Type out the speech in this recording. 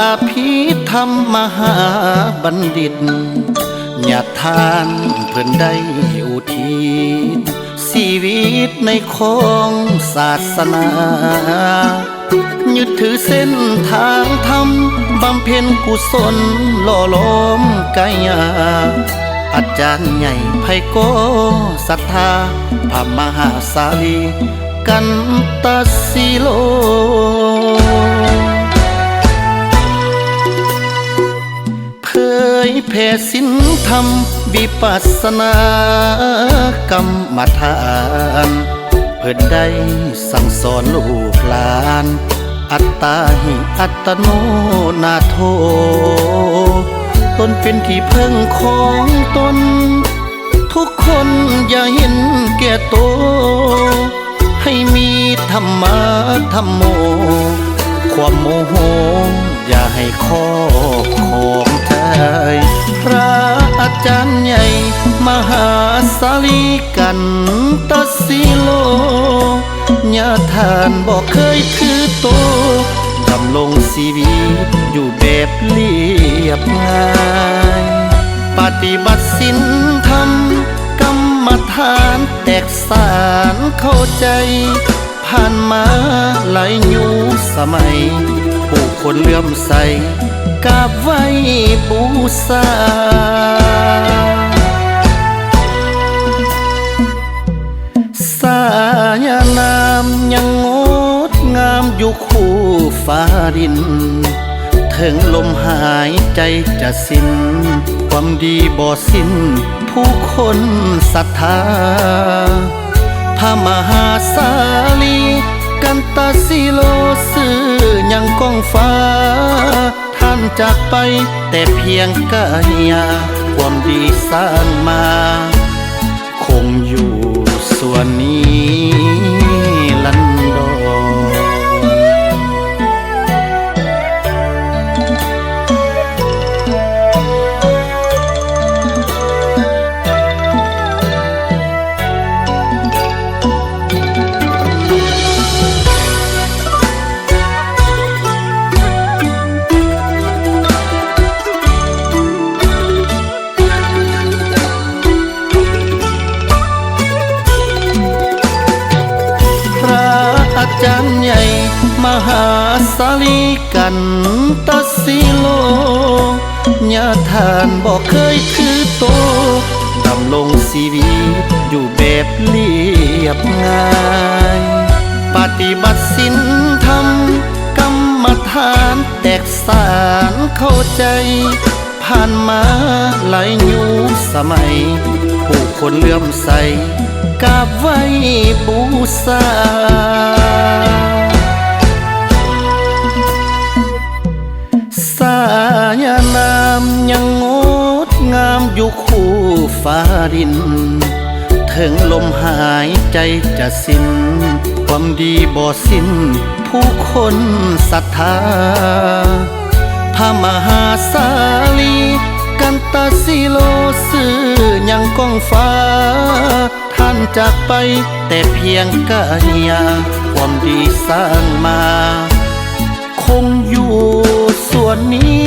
อภิธรรมมหาบัณฑิตญาติทานเพิ่นได้อุทิศชีวิตในของศาสนายึดถือเส้นทางธรรมบำเพ็ญกุศลหล่อหลอมกายาอาจารย์ใหญ่ไพโกศรัทธาพระมหาสาลีกันตสิโลเผยแผ่ศีลธรรมวิปัสสนากรรมฐานเพิ่นได้สั่งสอนลูกหลานอัตตาหิอัตโนนาโถตนเป็นที่พึ่งของตนทุกคนอย่าเห็นแก่ตัวให้มีธรรมะธรรมโมความโมโหอย่าให้ครอบครองใจพระอาจารย์ใหญ่มหาสาลีกันตสิโลญาทานบอกเคยถือโตดำลงชีวิตอยู่แบบเรียบง่ายปฏิบัติศีลธรรมกรรมฐานแตกสารเข้าใจผ่านมาหลายยุคสมัยผู้คนเลื่อมใสกราบไหว้บูชาสายนามยังงดงามอยู่คู่ฟ้าดินถึงลมหายใจจะสิ้นความดีบ่สิ้นผู้คนศรัทธาพระมหาสาลีกันตสิโลสื่อยังก้องฟ้าท่านจากไปแต่เพียงกายาความดีสร้างมาคงอยู่ส่วนนี้ลันดออาจารย์ใหญ่มหาสาลีกันตสิโลญาทานบอกเคยถือโตดำลงชีวิตอยู่แบบเรียบง่ายปฏิบัติศีลธรรมกรรมฐานแตกสารเข้าใจผ่านมาหลายยุคสมัยผู้คนเลื่อมใสกราบไหว้บูชาสายนามยังงดงามอยู่คู่ฟ้าดินถึงลมหายใจจะสิ้นความดีบ่สิ้นผู้คนศรัทธาพระมหาสาลีกันตสิโลสื่อยังก้องฟ้าท่านจากไปแต่เพียงกายาความดีสร้างมาคงอยู่ส่วนนี้